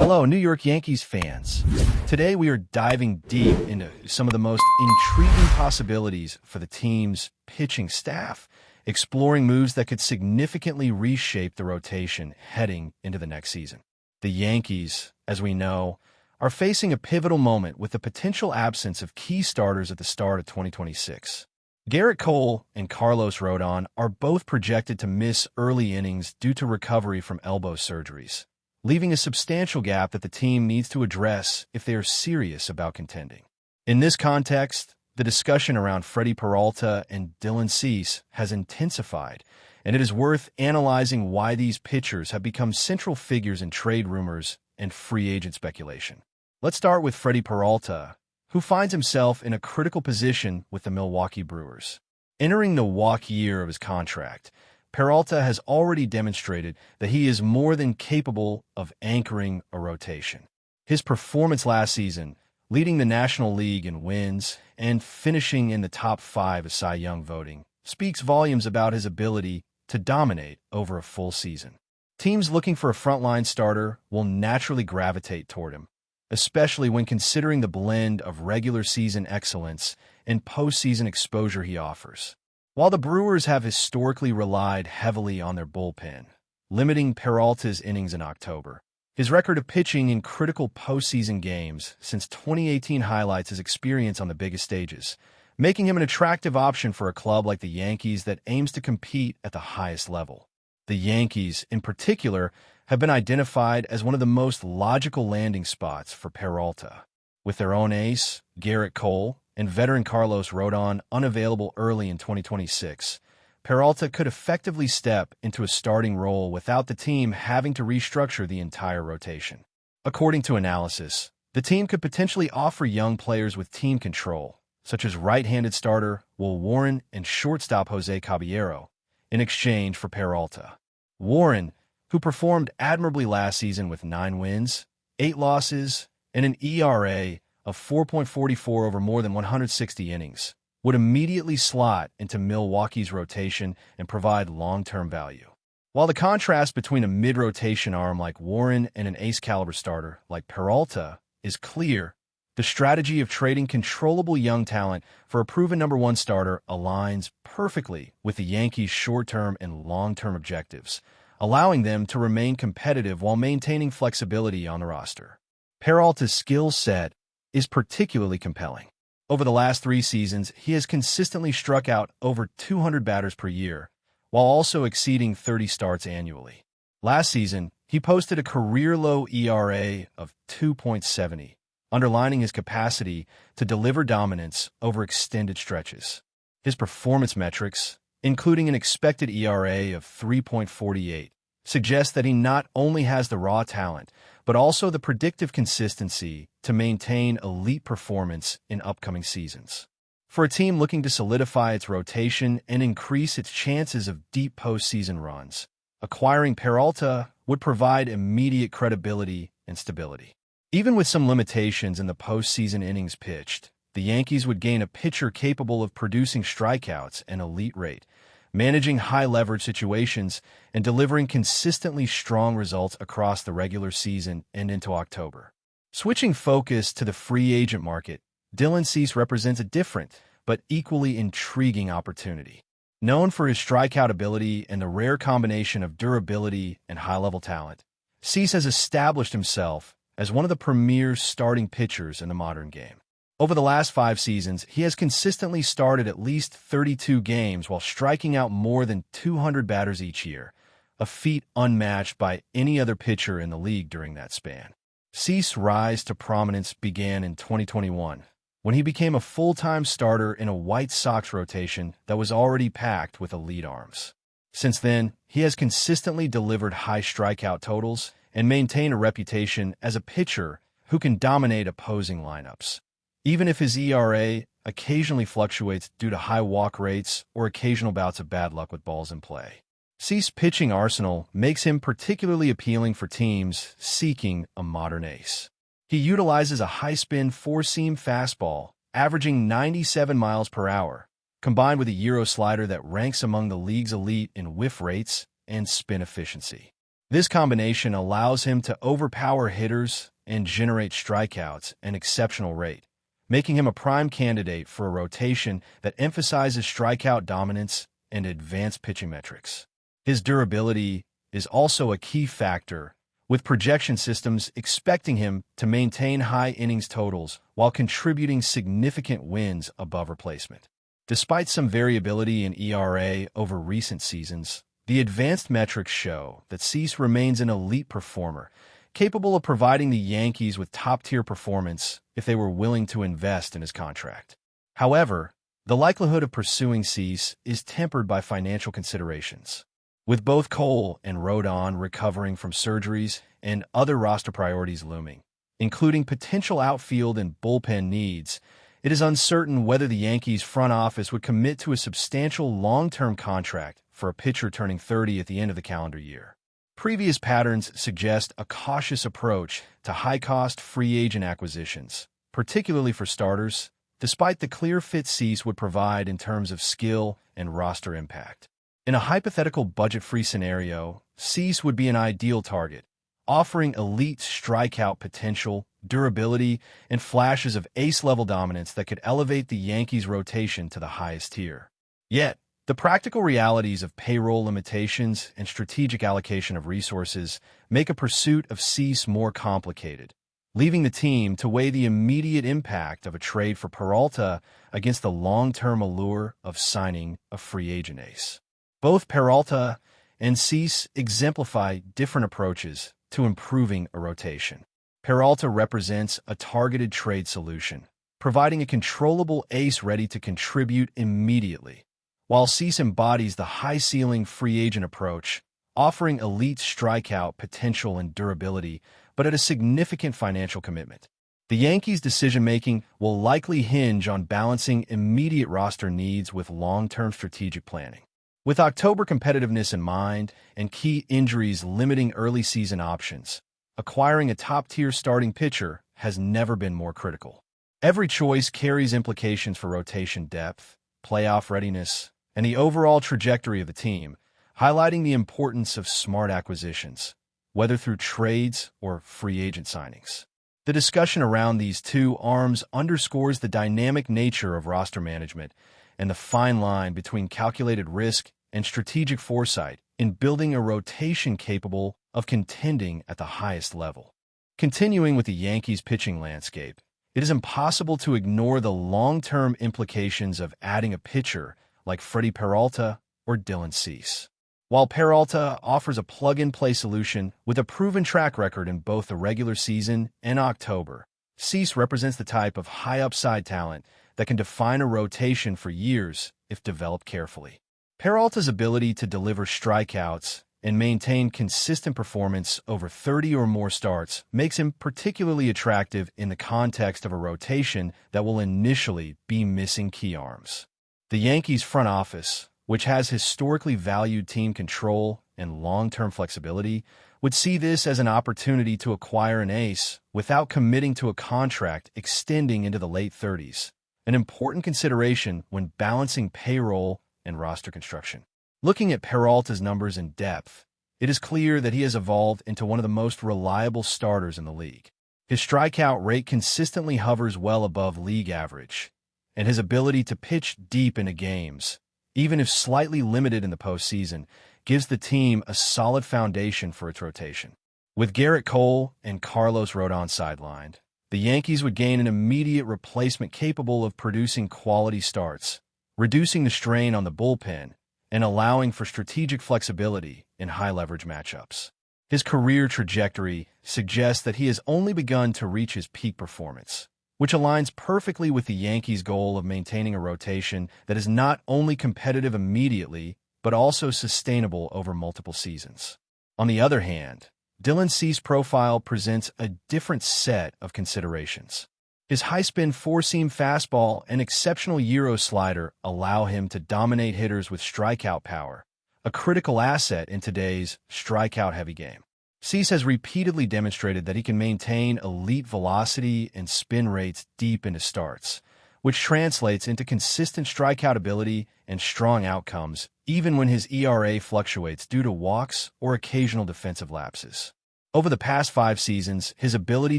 Hello, New York Yankees fans. Today we are diving deep into some of the most intriguing possibilities for the team's pitching staff, exploring moves that could significantly reshape the rotation heading into the next season. The Yankees, as we know, are facing a pivotal moment with the potential absence of key starters at the start of 2026. Gerrit Cole and Carlos Rodon are both projected to miss early innings due to recovery from elbow surgeries, leaving a substantial gap that the team needs to address if they are serious about contending. In this context, the discussion around Freddie Peralta and Dylan Cease has intensified, and it is worth analyzing why these pitchers have become central figures in trade rumors and free agent speculation. Let's start with Freddie Peralta, who finds himself in a critical position with the Milwaukee Brewers. Entering the walk year of his contract, Peralta has already demonstrated that he is more than capable of anchoring a rotation. His performance last season, leading the National League in wins and finishing in the top 5 of Cy Young voting, speaks volumes about his ability to dominate over a full season. Teams looking for a frontline starter will naturally gravitate toward him, especially when considering the blend of regular season excellence and postseason exposure he offers. While the Brewers have historically relied heavily on their bullpen, limiting Peralta's innings in October, his record of pitching in critical postseason games since 2018 highlights his experience on the biggest stages, making him an attractive option for a club like the Yankees that aims to compete at the highest level. The Yankees, in particular, have been identified as one of the most logical landing spots for Peralta. With their own ace, Gerrit Cole, and veteran Carlos Rodon unavailable early in 2026, Peralta could effectively step into a starting role without the team having to restructure the entire rotation. According to analysis, the team could potentially offer young players with team control, such as right-handed starter Will Warren and shortstop Jose Caballero, in exchange for Peralta. Warren, who performed admirably last season with 9 wins, 8 losses, and an ERA of 4.44 over more than 160 innings, would immediately slot into Milwaukee's rotation and provide long-term value. While the contrast between a mid-rotation arm like Warren and an ace-caliber starter like Peralta is clear, the strategy of trading controllable young talent for a proven number 1 starter aligns perfectly with the Yankees' short-term and long-term objectives, allowing them to remain competitive while maintaining flexibility on the roster. Peralta's skill set is particularly compelling. Over the last 3 seasons, he has consistently struck out over 200 batters per year, while also exceeding 30 starts annually. Last season, he posted a career-low ERA of 2.70, underlining his capacity to deliver dominance over extended stretches. His performance metrics, including an expected ERA of 3.48, suggest that he not only has the raw talent, but also the predictive consistency to maintain elite performance in upcoming seasons. For a team looking to solidify its rotation and increase its chances of deep postseason runs, acquiring Peralta would provide immediate credibility and stability. Even with some limitations in the postseason innings pitched, the Yankees would gain a pitcher capable of producing strikeouts and elite rate, managing high-leverage situations, and delivering consistently strong results across the regular season and into October. Switching focus to the free agent market, Dylan Cease represents a different but equally intriguing opportunity. Known for his strikeout ability and the rare combination of durability and high-level talent, Cease has established himself as one of the premier starting pitchers in the modern game. Over the last 5 seasons, he has consistently started at least 32 games while striking out more than 200 batters each year, a feat unmatched by any other pitcher in the league during that span. Cease's rise to prominence began in 2021, when he became a full-time starter in a White Sox rotation that was already packed with elite arms. Since then, he has consistently delivered high strikeout totals and maintained a reputation as a pitcher who can dominate opposing lineups. Even if his ERA occasionally fluctuates due to high walk rates or occasional bouts of bad luck with balls in play, Cease's pitching arsenal makes him particularly appealing for teams seeking a modern ace. He utilizes a high-spin 4-seam fastball, averaging 97 miles per hour, combined with a Euro slider that ranks among the league's elite in whiff rates and spin efficiency. This combination allows him to overpower hitters and generate strikeouts at an exceptional rate, making him a prime candidate for a rotation that emphasizes strikeout dominance and advanced pitching metrics. His durability is also a key factor, with projection systems expecting him to maintain high innings totals while contributing significant wins above replacement. Despite some variability in ERA over recent seasons, the advanced metrics show that Cease remains an elite performer, capable of providing the Yankees with top-tier performance if they were willing to invest in his contract. However, the likelihood of pursuing Cease is tempered by financial considerations. With both Cole and Rodon recovering from surgeries and other roster priorities looming, including potential outfield and bullpen needs, it is uncertain whether the Yankees front office would commit to a substantial long-term contract for a pitcher turning 30 at the end of the calendar year. Previous patterns suggest a cautious approach to high-cost free agent acquisitions, particularly for starters, despite the clear fit Cease would provide in terms of skill and roster impact. In a hypothetical budget-free scenario, Cease would be an ideal target, offering elite strikeout potential, durability, and flashes of ace-level dominance that could elevate the Yankees' rotation to the highest tier. Yet, the practical realities of payroll limitations and strategic allocation of resources make a pursuit of Cease more complicated, leaving the team to weigh the immediate impact of a trade for Peralta against the long-term allure of signing a free agent ace. Both Peralta and Cease exemplify different approaches to improving a rotation. Peralta represents a targeted trade solution, providing a controllable ace ready to contribute immediately, while Cease embodies the high-ceiling free agent approach, offering elite strikeout potential and durability, but at a significant financial commitment. The Yankees' decision-making will likely hinge on balancing immediate roster needs with long-term strategic planning. With October competitiveness in mind and key injuries limiting early season options, acquiring a top-tier starting pitcher has never been more critical. Every choice carries implications for rotation depth, playoff readiness, and the overall trajectory of the team, highlighting the importance of smart acquisitions, whether through trades or free agent signings. The discussion around these two arms underscores the dynamic nature of roster management and the fine line between calculated risk and strategic foresight in building a rotation capable of contending at the highest level. Continuing with the Yankees' pitching landscape, it is impossible to ignore the long-term implications of adding a pitcher like Freddie Peralta or Dylan Cease. While Peralta offers a plug-and-play solution with a proven track record in both the regular season and October, Cease represents the type of high-upside talent that can define a rotation for years if developed carefully. Peralta's ability to deliver strikeouts and maintain consistent performance over 30 or more starts makes him particularly attractive in the context of a rotation that will initially be missing key arms. The Yankees' front office, which has historically valued team control and long-term flexibility, would see this as an opportunity to acquire an ace without committing to a contract extending into the late 30s, an important consideration when balancing payroll and roster construction. Looking at Peralta's numbers in depth, it is clear that he has evolved into one of the most reliable starters in the league. His strikeout rate consistently hovers well above league average, and his ability to pitch deep into games, even if slightly limited in the postseason, gives the team a solid foundation for its rotation. With Garrett Cole and Carlos Rodon sidelined, the Yankees would gain an immediate replacement capable of producing quality starts, reducing the strain on the bullpen and allowing for strategic flexibility in high-leverage matchups. His career trajectory suggests that he has only begun to reach his peak performance, which aligns perfectly with the Yankees' goal of maintaining a rotation that is not only competitive immediately, but also sustainable over multiple seasons. On the other hand, Dylan Cease's profile presents a different set of considerations. His high-spin four-seam fastball and exceptional Euro slider allow him to dominate hitters with strikeout power, a critical asset in today's strikeout-heavy game. Cease has repeatedly demonstrated that he can maintain elite velocity and spin rates deep into starts, which translates into consistent strikeout ability and strong outcomes, even when his ERA fluctuates due to walks or occasional defensive lapses. Over the past 5 seasons, his ability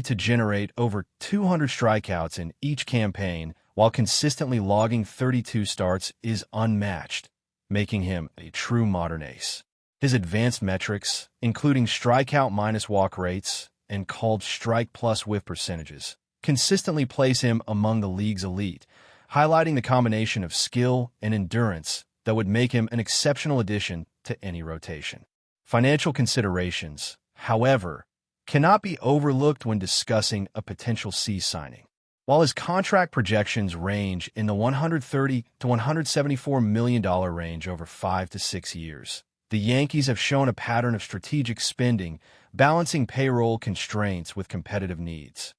to generate over 200 strikeouts in each campaign while consistently logging 32 starts is unmatched, making him a true modern ace. His advanced metrics, including strikeout minus walk rates and called strike plus whiff percentages, consistently place him among the league's elite, highlighting the combination of skill and endurance that would make him an exceptional addition to any rotation. Financial considerations, however, cannot be overlooked when discussing a potential Cease signing. While his contract projections range in the $130 to $174 million range over 5 to 6 years, the Yankees have shown a pattern of strategic spending, balancing payroll constraints with competitive needs.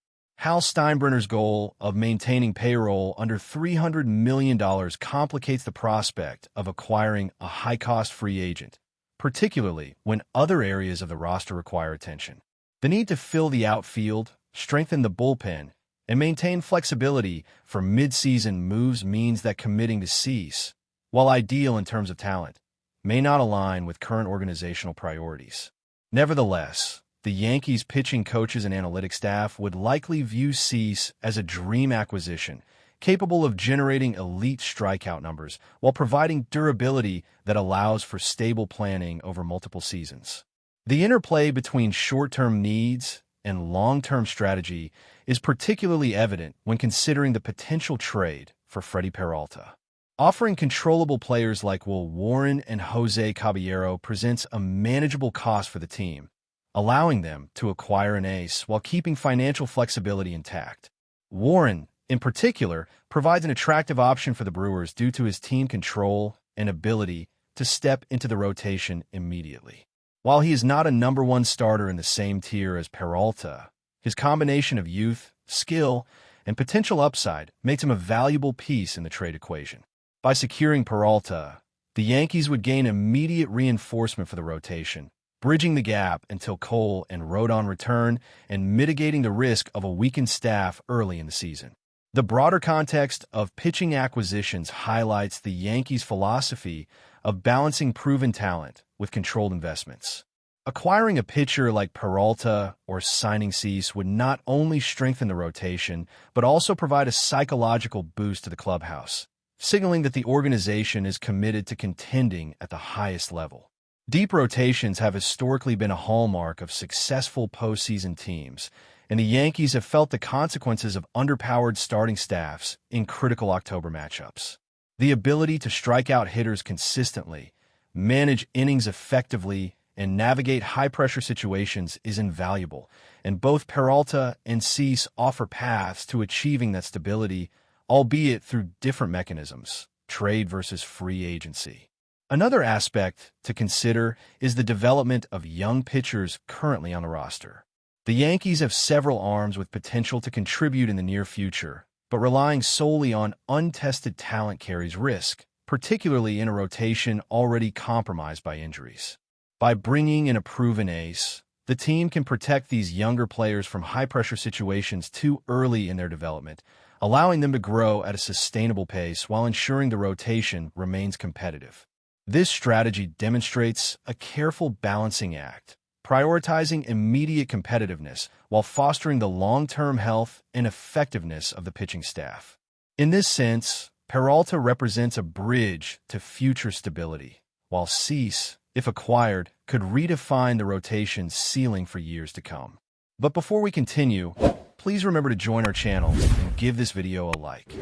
Hal Steinbrenner's goal of maintaining payroll under $300 million complicates the prospect of acquiring a high-cost free agent, particularly when other areas of the roster require attention. The need to fill the outfield, strengthen the bullpen, and maintain flexibility for mid-season moves means that committing to Cease, while ideal in terms of talent, may not align with current organizational priorities. Nevertheless, the Yankees' pitching coaches and analytics staff would likely view Cease as a dream acquisition, capable of generating elite strikeout numbers while providing durability that allows for stable planning over multiple seasons. The interplay between short-term needs and long-term strategy is particularly evident when considering the potential trade for Freddie Peralta. Offering controllable players like Will Warren and Jose Caballero presents a manageable cost for the team, allowing them to acquire an ace while keeping financial flexibility intact. Warren, in particular, provides an attractive option for the Brewers due to his team control and ability to step into the rotation immediately. While he is not a number 1 starter in the same tier as Peralta, his combination of youth, skill, and potential upside makes him a valuable piece in the trade equation. By securing Peralta, the Yankees would gain immediate reinforcement for the rotation, bridging the gap until Cole and Rodon return and mitigating the risk of a weakened staff early in the season. The broader context of pitching acquisitions highlights the Yankees' philosophy of balancing proven talent with controlled investments. Acquiring a pitcher like Peralta or signing Cease would not only strengthen the rotation, but also provide a psychological boost to the clubhouse, signaling that the organization is committed to contending at the highest level. Deep rotations have historically been a hallmark of successful postseason teams, and the Yankees have felt the consequences of underpowered starting staffs in critical October matchups. The ability to strike out hitters consistently, manage innings effectively, and navigate high-pressure situations is invaluable, and both Peralta and Cease offer paths to achieving that stability, albeit through different mechanisms, trade versus free agency. Another aspect to consider is the development of young pitchers currently on the roster. The Yankees have several arms with potential to contribute in the near future, but relying solely on untested talent carries risk, particularly in a rotation already compromised by injuries. By bringing in a proven ace, the team can protect these younger players from high-pressure situations too early in their development, allowing them to grow at a sustainable pace while ensuring the rotation remains competitive. This strategy demonstrates a careful balancing act, prioritizing immediate competitiveness while fostering the long-term health and effectiveness of the pitching staff. In this sense, Peralta represents a bridge to future stability, while Cease, if acquired, could redefine the rotation's ceiling for years to come. But before we continue, please remember to join our channel and give this video a like.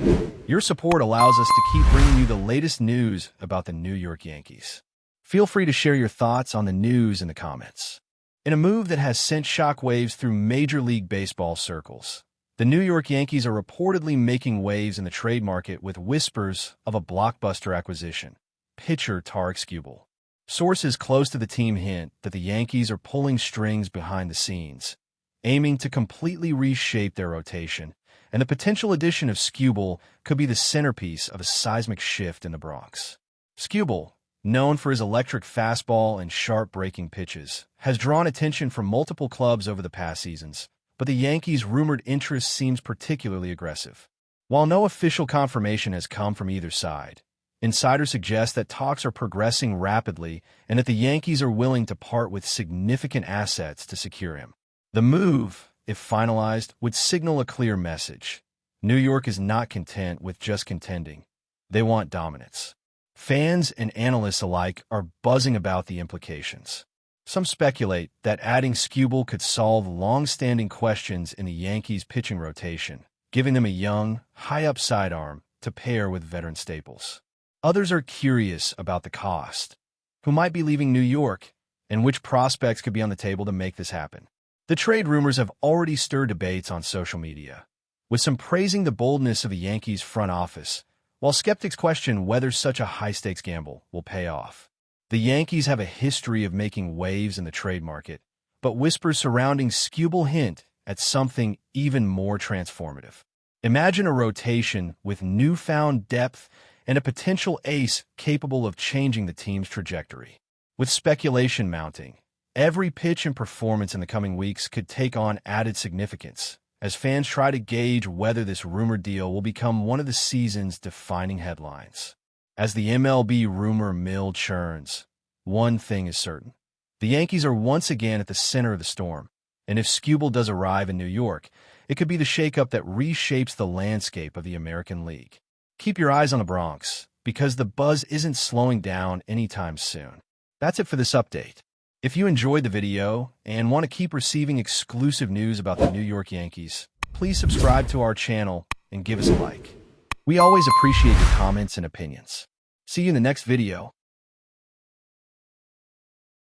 Your support allows us to keep bringing you the latest news about the New York Yankees. Feel free to share your thoughts on the news in the comments. In a move that has sent shockwaves through Major League Baseball circles, the New York Yankees are reportedly making waves in the trade market with whispers of a blockbuster acquisition, pitcher Tarik Skubal. Sources close to the team hint that the Yankees are pulling strings behind the scenes, aiming to completely reshape their rotation, and the potential addition of Skubal could be the centerpiece of a seismic shift in the Bronx. Skubal, known for his electric fastball and sharp breaking pitches, has drawn attention from multiple clubs over the past seasons, but the Yankees' rumored interest seems particularly aggressive. While no official confirmation has come from either side, insiders suggest that talks are progressing rapidly and that the Yankees are willing to part with significant assets to secure him. The move, if finalized, would signal a clear message. New York is not content with just contending. They want dominance. Fans and analysts alike are buzzing about the implications. Some speculate that adding Skubal could solve long-standing questions in the Yankees' pitching rotation, giving them a young, high-up sidearm to pair with veteran staples. Others are curious about the cost. Who might be leaving New York, and which prospects could be on the table to make this happen? The trade rumors have already stirred debates on social media, with some praising the boldness of the Yankees' front office, while skeptics question whether such a high-stakes gamble will pay off. The Yankees have a history of making waves in the trade market, but whispers surrounding Skubal hint at something even more transformative. Imagine a rotation with newfound depth and a potential ace capable of changing the team's trajectory. With speculation mounting, every pitch and performance in the coming weeks could take on added significance, as fans try to gauge whether this rumored deal will become one of the season's defining headlines. As the MLB rumor mill churns, one thing is certain. The Yankees are once again at the center of the storm, and if Skubal does arrive in New York, it could be the shakeup that reshapes the landscape of the American League. Keep your eyes on the Bronx, because the buzz isn't slowing down anytime soon. That's it for this update. If you enjoyed the video and want to keep receiving exclusive news about the New York Yankees, please subscribe to our channel and give us a like. We always appreciate your comments and opinions. See you in the next video.